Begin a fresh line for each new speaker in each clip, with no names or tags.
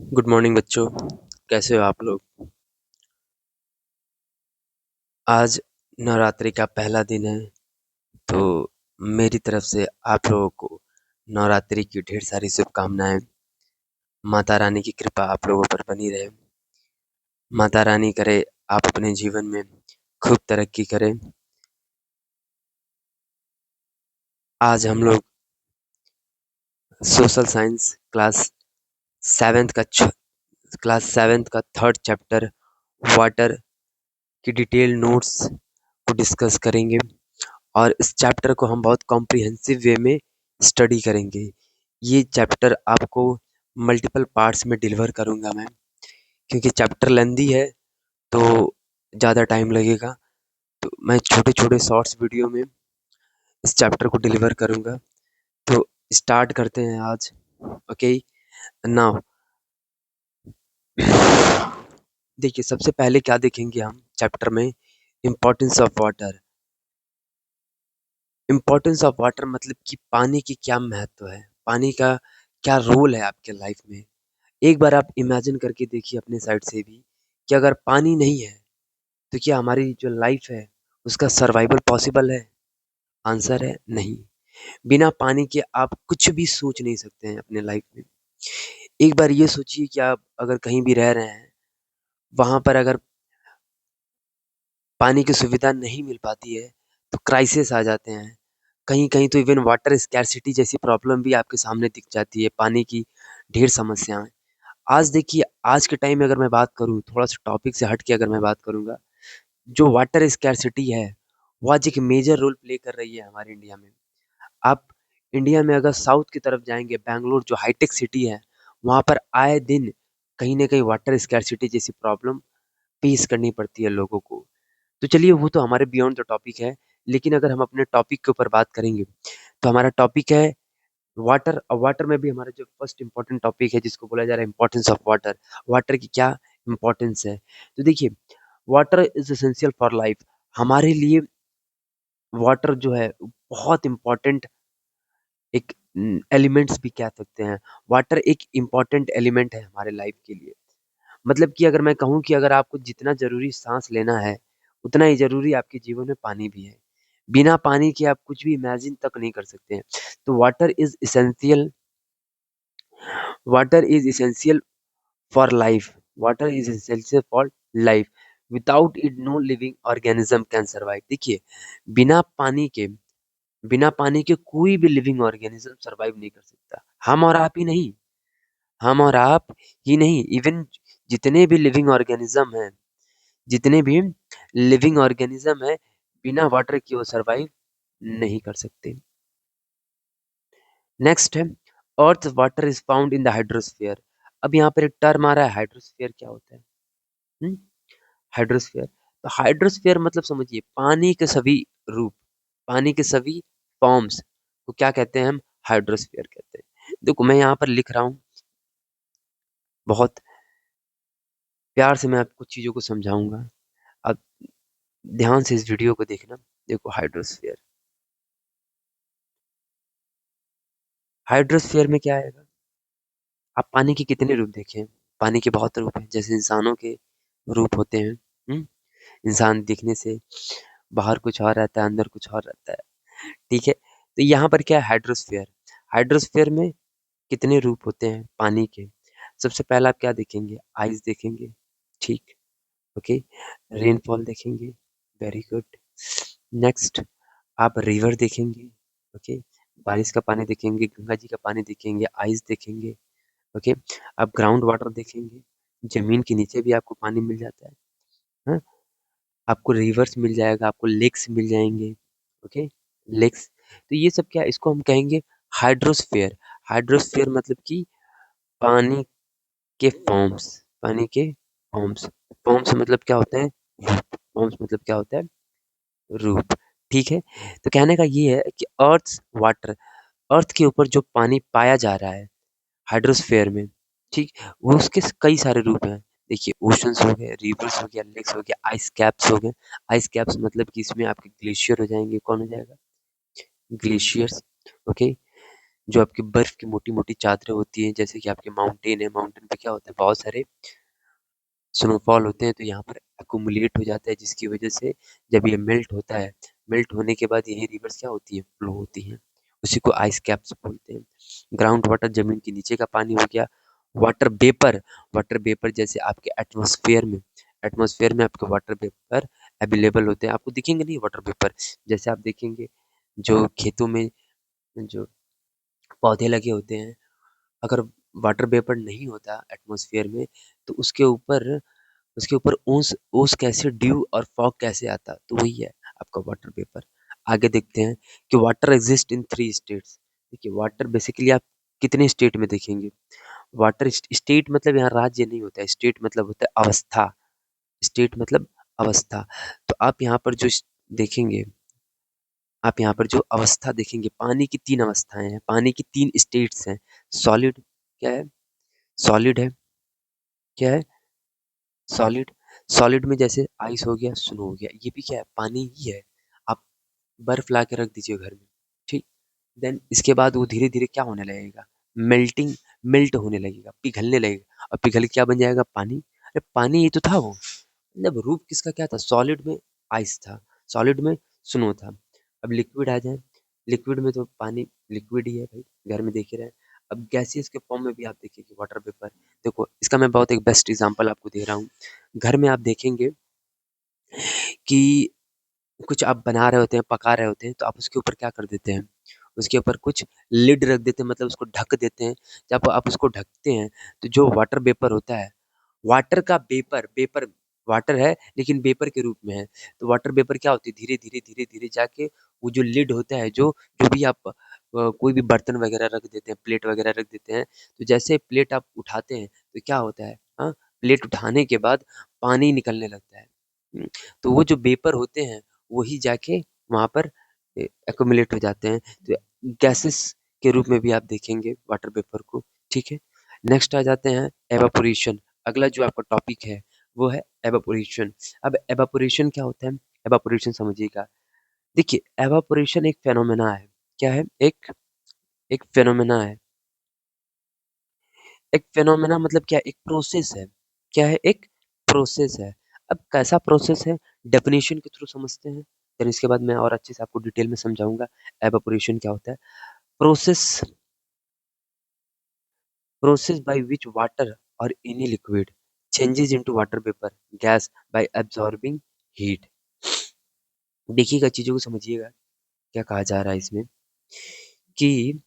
Good morning बच्चों। कैसे हो आप लोग? आज नवरात्रि का पहला दिन है, तो मेरी तरफ से आप लोगों को नवरात्रि की ढेर सारी शुभकामनाएं। माता रानी की कृपा आप लोगों पर बनी रहे। माता रानी करे आप अपने जीवन में खूब तरक्की करें। आज हम लोग सोशल साइंस सेवेंथ का क्लास सेवेंथ का थर्ड चैप्टर वाटर की डिटेल नोट्स को डिस्कस करेंगे और इस चैप्टर को हम बहुत कॉम्प्रिहेंसिव वे में स्टडी करेंगे। ये चैप्टर आपको मल्टीपल पार्ट्स में डिलीवर करूँगा मैं, क्योंकि चैप्टर लेंदी है तो ज़्यादा टाइम लगेगा। तो मैं छोटे-छोटे शॉर्ट्स वीडियो में इस चैप्टर को डिलीवर करूँगा। तो स्टार्ट करते हैं आज। ओके, नाउ देखिए, सबसे पहले क्या देखेंगे हम चैप्टर में, importance of water. Importance of water मतलब कि पानी की क्या महत्व है, पानी का क्या रोल है आपके लाइफ में। एक बार आप इमेजिन करके देखिए अपने साइड से भी कि अगर पानी नहीं है तो क्या हमारी जो लाइफ है उसका सर्वाइवल पॉसिबल है? आंसर है नहीं। बिना पानी के आप कुछ भी सोच नहीं सकते हैं अपने लाइफ में। एक बार ये सोचिए कि आप अगर कहीं भी रह रहे हैं, वहां पर अगर पानी की सुविधा नहीं मिल पाती है तो क्राइसिस आ जाते हैं। कहीं कहीं तो इवन वाटर स्कैरसिटी जैसी प्रॉब्लम भी आपके सामने दिख जाती है, पानी की ढेर समस्याएं। आज देखिए, आज के टाइम में अगर मैं बात करूँ, थोड़ा-सा टॉपिक से हट के अगर मैं बात करूँगा, जो वाटर स्कैरसिटी है, वो आज एक मेजर रोल प्ले कर रही है हमारे इंडिया में। आप इंडिया में अगर साउथ की तरफ जाएँगे, बैंगलोर जो हाईटेक सिटी है, वहाँ पर आए दिन कहीं न कहीं वाटर स्कैरसिटी जैसी प्रॉब्लम फेस करनी पड़ती है लोगों को। तो चलिए, वो तो हमारे बियॉन्ड द टॉपिक है, लेकिन अगर हम अपने टॉपिक के ऊपर बात करेंगे, तो हमारा टॉपिक है वाटर। वाटर में भी हमारा जो फर्स्ट इम्पोर्टेंट टॉपिक है जिसको बोला जा रहा है इम्पोर्टेंस ऑफ वाटर। वाटर की क्या इम्पोर्टेंस है? तो देखिए, water is essential for life. हमारे लिए वाटर जो है बहुत इम्पोर्टेंट एक एलिमेंट्स भी कह सकते हैं। वाटर एक इम्पोर्टेंट एलिमेंट है हमारे लाइफ के लिए। मतलब कि अगर मैं कहूँ कि अगर आपको जितना ज़रूरी साँस लेना है, उतना ही ज़रूरी आपके जीवन में पानी भी है। बिना पानी के आप कुछ भी इमेजिन तक नहीं कर सकते हैं। तो water is essential for life. Water is essential for life. Without it no living organism can survive. देखिए, बिना पानी के बिना पानी के कोई भी लिविंग ऑर्गेनिज्म सर्वाइव नहीं कर सकता। हम और आप ही नहीं, हम और आप ही नहीं, इवन जितने भी लिविंग ऑर्गेनिज्म हैं, जितने भी लिविंग ऑर्गेनिज्म है, बिना वाटर के वो सर्वाइव नहीं कर सकते। नेक्स्ट है, earth water is found in the hydrosphere. अब यहाँ पर एक टर्म आ रहा है, हाइड्रोस्फीयर क्या होता है? हम्म, हाइड्रोस्फीयर। तो हाइड्रोस्फीयर मतलब समझिए पानी के सभी रूप, पानी के सभी फॉर्म्स को क्या कहते हैं हम? हाइड्रोस्फीयर कहते हैं। देखो, मैं यहाँ पर लिख रहा हूँ, बहुत प्यार से मैं आपको चीज़ों को समझाऊंगा। आप ध्यान से इस वीडियो को देखना। देखो, हाइड्रोस्फीयर, हाइड्रोस्फीयर में क्या आएगा? आप पानी के कितने रूप देखें? पानी के बहुत रूप हैं, जैसे इंसानों के रूप होते हैं। इंसान दिखने से बाहर कुछ और रहता है, अंदर कुछ और रहता है। ठीक है? तो यहाँ पर क्या है? हाइड्रोस्फीयर। हाइड्रोस्फीयर में कितने रूप होते हैं पानी के? सबसे पहला आप क्या देखेंगे? आइस देखेंगे। ठीक, ओके। रेनफॉल देखेंगे। Very good. नेक्स्ट, आप रिवर देखेंगे। ओके, बारिश का पानी देखेंगे, गंगा जी का पानी देखेंगे, आइस देखेंगे। ओके, आप ग्राउंड वाटर देखेंगे, जमीन के नीचे भी आपको पानी मिल जाता है। हाँ? आपको रिवर्स मिल जाएगा, आपको लेक्स मिल जाएंगे। Okay, lakes. तो ये सब क्या है? इसको हम कहेंगे हाइड्रोस्फीयर। हाइड्रोस्फीयर मतलब कि पानी के फॉर्म्स, पानी के फॉर्म्स। फॉर्म्स मतलब क्या होता है? रूप। फॉर्म्स मतलब क्या होता है? रूप। ठीक है? तो कहने का ये है कि वाटर, अर्थ के ऊपर जो पानी पाया जा रहा है हाइड्रोस्फीयर में, ठीक, वो उसके कई सारे रूप हैं। देखिए, ओशंस हो गए, रिवर्स हो गया, लेक्स हो गया, आइस कैप्स हो गए। आइस कैप्स मतलब कि इसमें आपके ग्लेशियर हो जाएंगे। कौन हो जाएगा? ग्लेशियर्स। ओके, जो आपकी बर्फ की मोटी-मोटी चादरें होती हैं, जैसे कि आपके माउंटेन है, माउंटेन पे क्या होता है बहुत सारे स्नोफॉल होते हैं तो यहाँ पर एक्युमुलेट हो जाता है जिसकी वजह से जब ये मेल्ट होता है, मेल्ट होने के बाद यही रिवर्स क्या होती है फ्लो होती हैं, उसी को आइस कैप्स बोलते हैं। ग्राउंड वाटर जमीन के नीचे का पानी हो गया। वाटर वेपर, वाटर वेपर जैसे आपके एटमॉस्फेयर में आपके वाटर वेपर अवेलेबल होते हैं, आपको दिखेंगे नहीं वाटर वेपर, जैसे आप देखेंगे जो खेतों में जो पौधे लगे होते हैं, अगर वाटर वेपर नहीं होता एटमॉस्फेयर में तो उसके ऊपर ओस ओस कैसे ड्यू और फॉग कैसे आता, तो वही है आपका वाटर वेपर। आगे देखते हैं कि वाटर एग्जिस्ट इन 3 स्टेट्स। देखिए वाटर बेसिकली आप कितने स्टेट में देखेंगे? वाटर स्टेट मतलब यहाँ राज्य नहीं होता है, स्टेट मतलब होता है अवस्था, स्टेट मतलब अवस्था। तो आप यहाँ पर जो देखेंगे, आप यहाँ पर जो अवस्था देखेंगे, पानी की 3 अवस्थाएँ हैं, पानी की 3 स्टेट्स हैं। सॉलिड क्या है? सॉलिड है, क्या है? सॉलिड। सॉलिड में जैसे आइस हो गया, स्नो हो गया, ये भी क्या है? पानी ही है। आप बर्फ ला के रख दीजिए घर में, ठीक? देन इसके बाद वो धीरे-धीरे क्या होने लगेगा? मेल्टिंग, मेल्ट होने लगेगा, पिघलने लगेगा और पिघल के क्या बन जाएगा? पानी। अरे पानी ही तो था वो। मतलब रूप किसका क्या था? सॉलिड में आइस था, सॉलिड में स्नो था। अब लिक्विड आ जाए, लिक्विड में तो पानी लिक्विड ही है भाई, घर में देख ही रहे हैं। अब गैसियस के फॉर्म में भी आप देखिए कि वाटर वेपर, देखो इसका मैं बहुत एक बेस्ट एग्जांपल आपको दे रहा हूँ। घर में आप देखेंगे कि कुछ आप बना रहे होते हैं, पका रहे होते हैं, तो आप उसके ऊपर क्या कर देते हैं? उसके ऊपर कुछ लिड रख देते हैं, मतलब उसको ढक देते हैं। जब आप उसको ढकते हैं, तो जो वाटर वेपर होता है, वाटर का वेपर, वेपर वाटर है लेकिन वेपर के रूप में है। तो वाटर वेपर क्या होती है? धीरे-धीरे, धीरे-धीरे जाके वो जो लिड होता है, जो भी आप कोई भी बर्तन वगैरह रख देते हैं, प्लेट वगैरह रख देते हैं, तो जैसे प्लेट आप उठाते हैं, तो क्या होता है? हाँ, प्लेट उठाने के बाद पानी निकलने लगता है। हुँ, तो वो जो वेपर होते हैं, वही जाके वहाँ पर एक्युमुलेट हो जाते हैं। तो गैसेस के रूप में भी आप देखेंगे वाटर वेपर को, ठीक है? नेक्स्ट आ जाते हैं एवापोरेशन। अगला जो आपका टॉपिक है वो है एवापोरेशन। अब एवापोरेशन क्या होता है? एवापोरेशन समझिएगा। देखिए एवापोरेशन एक फेनोमेना है। क्या है? एक फेनोमेना है। एक फेनोमेना मतलब क्या है? एक प्रोसेस है। क्या है? एक प्रोसेस है। अब कैसा प्रोसेस है? डेफिनेशन के थ्रू समझते हैं। फिर इसके बाद मैं और अच्छे से आपको डिटेल में समझाऊंगा एवापोरेशन क्या होता है। Process, process by which water or any liquid changes into water vapor gas by absorbing heat। देखिएगा चीजों को समझिएगा क्या कहा जा रहा है इसमें कि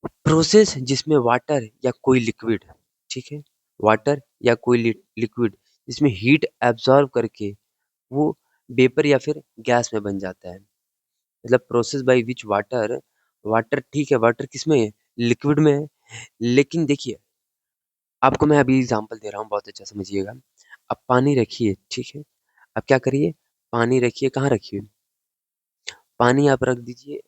प्रोसेस जिसमें वाटर या कोई लिक्विड, ठीक है, वाटर या कोई लिक्विड जिसमें हीट एब्जॉर्ब करके वो वेपर या फिर गैस में बन जाता है। मतलब process by which water, water ठीक है, वाटर किसमें है? लिक्विड में है। लेकिन देखिए आपको मैं अभी एग्जांपल दे रहा हूँ, बहुत अच्छा समझिएगा। आप पानी रखिए, ठीक है? आप क्या करिए? पानी रखिए, कहाँ रखिए? पानी आप रख दीजिए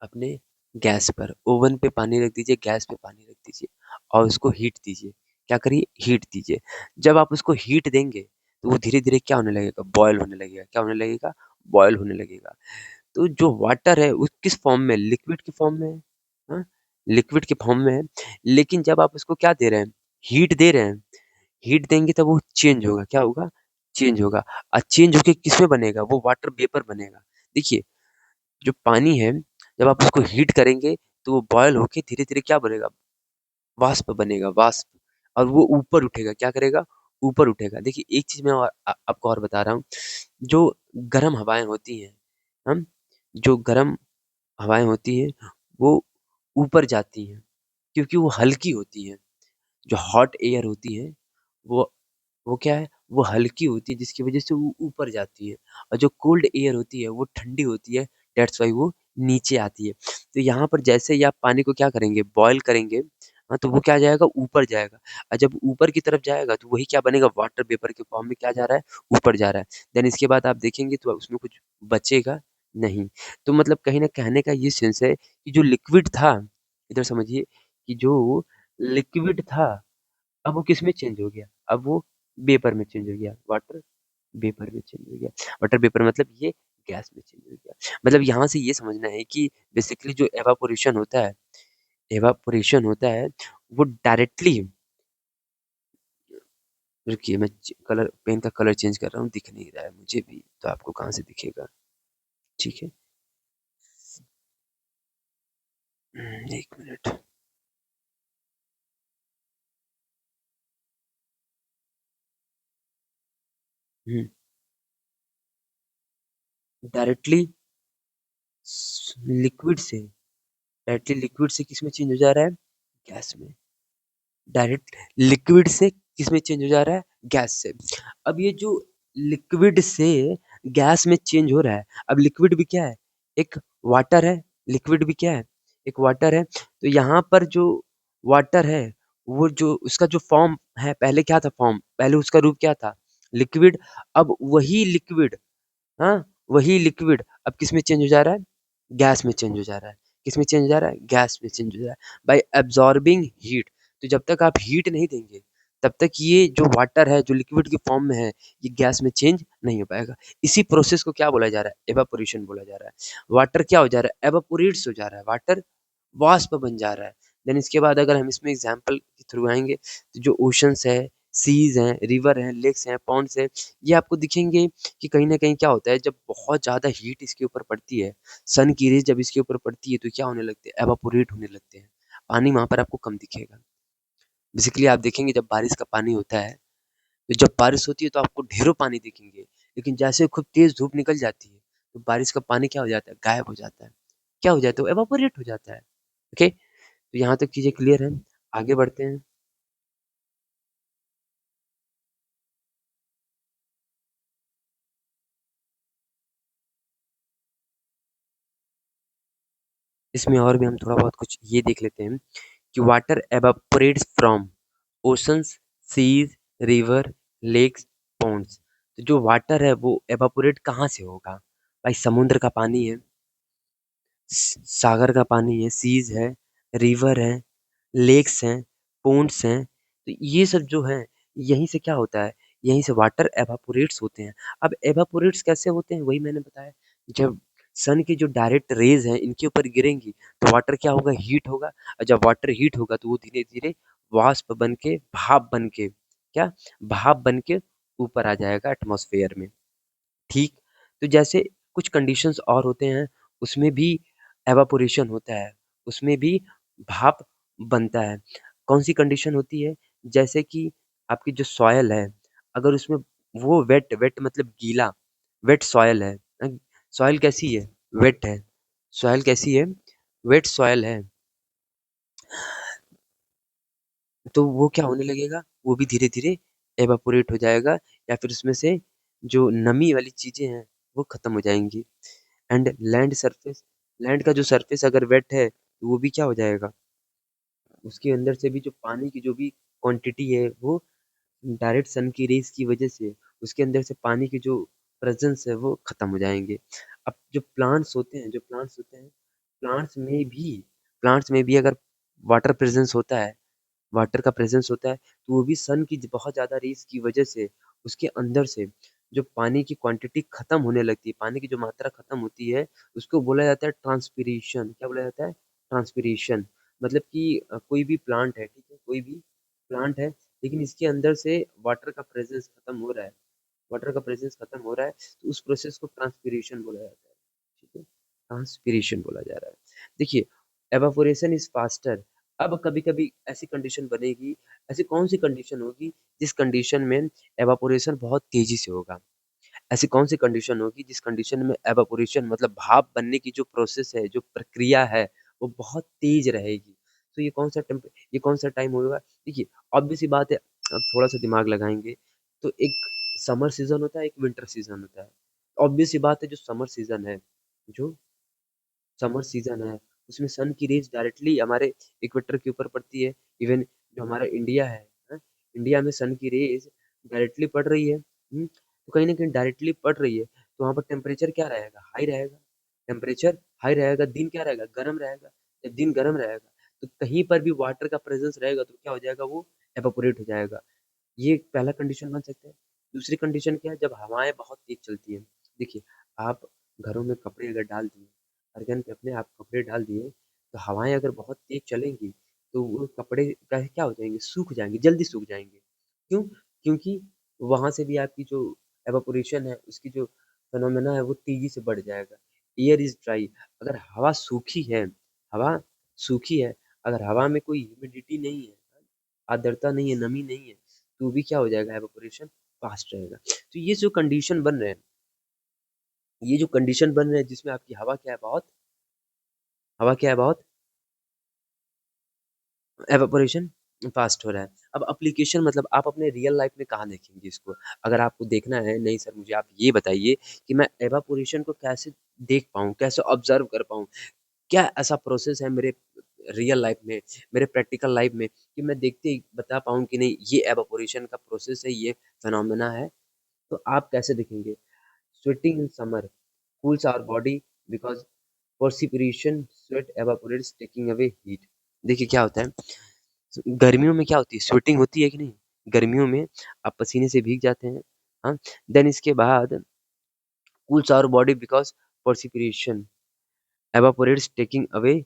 अपने गैस पर, ओवन पे पानी रख दीजिए, गैस पे पानी रख दीजिए और उसको हीट दीजिए। क्या करिए? हीट दीजिए। जब आप उसको हीट देंगे, तो वो धीरे-धीरे क्या होने लगेगा? बॉयल होने लगेगा। क्या होने लगेगा? बॉयल होने लगेगा। तो जो वाटर है वो किस फॉर्म में? लिक्विड के फॉर्म में है। हाँ? लिक्विड के फॉर्म में है। लेकिन जब आप उसको क्या दे रहे हैं? हीट दे रहे हैं। हीट देंगे तब वो चेंज होगा, क्या होगा? चेंज होगा। चेंज होके किसमें बनेगा? वो वाटर वेपर बनेगा। देखिए, जो पानी है, जब आप उसको हीट करेंगे, तो वो बॉयल होके धीरे-धीरे क्या बनेगा? वाष्प बनेगा, वाष्प। और वो ऊपर उठेगा, क्या करेगा? ऊपर उठेगा। देखिए, एक चीज़ मैं और आपको और बता रहा हूँ, जो गर्म हवाएँ होती हैं, हम जो गर्म हवाएँ होती हैं, वो ऊपर जाती हैं, क्योंकि वो हल्की होती हैं। जो हॉट एयर होती है, वो वो क्या है? वो हल्की होती है जिसकी वज़ह से वो ऊपर जाती है और जो कोल्ड एयर होती है वो ठंडी होती है, दैट्स व्हाई वो नीचे आती है। तो यहाँ पर जैसे ही आप पानी को क्या करेंगे? बॉयल करेंगे, हाँ, तो वो क्या जाएगा? ऊपर जाएगा और जब ऊपर की तरफ जाएगा तो वही क्या बनेगा? वाटर वेपर के फॉर्म में क्या जा रहा है? ऊपर जा रहा है। देन इसके बाद आप देखेंगे तो उसमें कुछ बचेगा नहीं। तो मतलब कहीं न कहने का ये सेंस है कि जो लिक्विड था, इधर समझिए कि जो लिक्विड था अब वो किसमें चेंज हो गया? अब वो वेपर में चेंज हो गया, वाटर वेपर में चेंज हो गया। वाटर वेपर मतलब ये गैस में चेंज हो गया। मतलब यहाँ से ये समझना है कि बेसिकली जो एवापोरेशन होता है वो डायरेक्टली, रुकिए मैं कलर पेन का कलर चेंज कर रहा हूँ, दिख नहीं रहा है मुझे भी, तो आपको कहाँ से दिखेगा। ठीक है, एक मिनट। डायरेक्टली लिक्विड से, डायरेक्टली लिक्विड से किस में चेंज हो जा रहा है, गैस में। डायरेक्ट लिक्विड से किस में चेंज हो जा रहा है, गैस से। अब ये जो लिक्विड से गैस में चेंज हो रहा है, अब लिक्विड भी क्या है, एक वाटर है। लिक्विड भी क्या है, एक वाटर है। तो यहाँ पर जो वाटर है, वो जो उसका जो फॉर्म है, पहले क्या था फॉर्म, पहले उसका रूप क्या था, लिक्विड। अब वही लिक्विड, हाँ, वही लिक्विड अब किस में चेंज हो जा रहा है, गैस में चेंज हो जा रहा है। किस में चेंज हो जा रहा है, गैस में चेंज हो जा रहा है, बाय एब्जॉर्बिंग हीट। तो जब तक आप हीट नहीं देंगे, तब तक ये जो वाटर है, जो लिक्विड की फॉर्म में है, ये गैस में चेंज नहीं हो पाएगा। इसी प्रोसेस को क्या बोला जा रहा है, एवापोरेशन बोला जा रहा है। वाटर क्या हो जा रहा है, एवापोरेट्स हो जा रहा है, वाटर वाष्प बन जा रहा है। देन इसके बाद अगर हम इसमें एग्जाम्पल के थ्रू आएंगे, तो जो ओशंस है, सीज हैं, रिवर हैं, लेक्स हैं, पॉन्ड्स हैं, ये आपको दिखेंगे कि कहीं न कहीं क्या होता है, जब बहुत ज़्यादा हीट इसके ऊपर पड़ती है, सन की रेज़ जब इसके ऊपर पड़ती है, तो क्या होने लगते हैं, एवापोरेट होने लगते हैं। पानी वहाँ पर आपको कम दिखेगा। बेसिकली आप देखेंगे जब बारिश का पानी होता है, तो जब बारिश होती है तो आपको ढेरों पानी दिखेंगे, लेकिन जैसे खूब तेज़ धूप निकल जाती है, तो बारिश का पानी क्या हो जाता है, गायब हो जाता है। क्या हो जाता है, वो एवापोरेट हो जाता है। ओके? तो यहाँ तक चीज़ें क्लियर हैं, आगे बढ़ते हैं। इसमें और भी हम थोड़ा बहुत कुछ ये देख लेते हैं कि water evaporates from oceans, seas, river, lakes, ponds. तो जो वाटर है वो एवापोरेट कहाँ से होगा, भाई समुद्र का पानी है, सागर का पानी है, सीज है, रिवर है, लेक्स हैं, पॉन्ड्स हैं। तो ये सब जो है, यहीं से क्या होता है, यहीं से वाटर एवापोरेट्स होते हैं। अब एवापोरेट्स कैसे होते हैं, वही मैंने बताया। जब सन की जो डायरेक्ट रेज हैं इनके ऊपर गिरेंगी, तो वाटर क्या होगा, हीट होगा। और जब वाटर हीट होगा, तो वो धीरे धीरे वाष्प बन के, भाप बन के, क्या, भाप बन के ऊपर आ जाएगा एटमॉस्फेयर में। ठीक। तो जैसे कुछ कंडीशंस और होते हैं, उसमें भी एवापोरेशन होता है, उसमें भी भाप बनता है। कौन सी कंडीशन होती है, जैसे कि आपकी जो सॉयल है, अगर उसमें वो वेट, वेट मतलब गीला, वेट सॉयल है। सॉयल कैसी है, वेट है। सॉयल कैसी है, वेट सॉयल है। तो वो क्या होने लगेगा, वो भी धीरे धीरे एवापोरेट हो जाएगा, या फिर उसमें से जो नमी वाली चीजें हैं वो खत्म हो जाएंगी। एंड लैंड सरफेस, लैंड का जो सरफेस अगर वेट है, तो वो भी क्या हो जाएगा, उसके अंदर से भी जो पानी की जो भी क्वांटिटी है, वो डायरेक्ट सन की रेज की वजह से उसके अंदर से पानी की जो प्रेजेंस है वो खत्म हो जाएंगे। अब जो प्लांट्स होते हैं, प्लांट्स में भी प्लांट्स में भी अगर वाटर प्रेजेंस होता है, वाटर का प्रेजेंस होता है, तो वो भी सन की बहुत ज़्यादा रेज़ की वजह से उसके अंदर से जो पानी की क्वांटिटी खत्म होने लगती है, पानी की जो मात्रा खत्म होती है, उसको बोला जाता है ट्रांसपीरेशन। क्या बोला जाता है? ट्रांसपीरेशन। मतलब कि कोई भी प्लांट है, ठीक है? कोई भी प्लांट है, लेकिन इसके अंदर से वाटर का प्रेजेंस खत्म हो रहा है, वाटर का प्रेजेंस खत्म हो रहा है, तो उस प्रोसेस को ट्रांसपीरेशन बोला जाता है। ठीक है? ट्रांसपीरेशन बोला जा रहा है। देखिए, एवापोरेशन इज़ फास्टर। अब कभी-कभी ऐसी कंडीशन बनेगी, ऐसी कौन-सी कंडीशन होगी जिस कंडीशन में एवापोरेशन बहुत तेज़ी से होगा? ऐसी कौन-सी कंडीशन होगी जिस कंडीशन में एवापोरेशन मतलब भाप बनने की जो प्रोसेस है, जो प्रक्रिया है, वो बहुत तेज़ रहेगी? तो ये कौन-सा टाइम होगा? देखिए, ऑब्वियस सी बात है, अब थोड़ा-सा दिमाग लगाएँगे, तो एक समर सीज़न होता है, एक विंटर सीज़न होता है। ऑब्वियस सी बात है, जो समर सीज़न है, उसमें सन की रेज़ डायरेक्टली हमारे इक्वेटर के ऊपर पड़ती है। इवन जो हमारा इंडिया है, हैं? इंडिया में सन की रेज़ डायरेक्टली पड़ रही है। तो कहीं न कहीं डायरेक्टली पड़ रही है, तो वहाँ पर टेम्परेचर क्या रहेगा? हाई रहेगा। टेम्परेचर हाई रहेगा, दिन क्या रहेगा? गरम रहेगा। जब दिन गरम रहेगा, तो कहीं पर भी वाटर का प्रेज़ेंस रहेगा, तो क्या हो जाएगा वो? एवापोरेट हो जाएगा। ये पहला कंडीशन बन सकता है। दूसरी कंडीशन क्या है, जब हवाएँ बहुत तेज़ चलती हैं। देखिए, आप घरों में कपड़े अगर डाल दिए, अर्गन पे अपने आप कपड़े डाल दिए, तो हवाएँ अगर बहुत तेज़ चलेंगी, तो वो कपड़े क्या हो जाएँगे, सूख जाएँगे, जल्दी सूख जाएँगे। क्यों? क्योंकि वहाँ से भी आपकी जो एवापोरेशन है, उसकी जो फिनोमेना है, वो तेज़ी से बढ़ जाएगा। एयर इज़ ड्राई, अगर हवा सूखी है, हवा सूखी है, अगर हवा में कोई ह्यूमिडिटी नहीं है, आर्द्रता नहीं है, नमी नहीं है, तो भी क्या हो जाएगा, एवापोरेशन फ़ास्ट रहेगा। तो ये जो कंडीशन बन रहे हैं जिसमें आपकी हवा क्या है बहुत एवापोरेशन फ़ास्ट हो रहा है। अब एप्लीकेशन मतलब आप अपने रियल लाइफ़ में कहाँ देखेंगे इसको? अगर आपको देखना है, नहीं सर मुझे आप ये बताइए कि मैं एवापोरेशन को कैसे देख पाऊँ, कैसे ऑब्ज़र्व कर पाऊँ? क्या ऐसा प्रोसेस है मेरे रियल लाइफ़ में, मेरे प्रैक्टिकल लाइफ़ में कि मैं देखते ही बता पाऊँ कि नहीं ये एवापोरेशन का प्रोसेस है, ये फिनोमेना है, तो आप कैसे देखेंगे? Sweating in summer cools our body because perspiration sweat evaporates taking away heat। देखिए क्या होता है गर्मियों में क्या होती है स्वेटिंग होती है कि नहीं गर्मियों में आप पसीने से भीग जाते हैं हाँ देन इसके बाद cools our body because perspiration evaporates taking away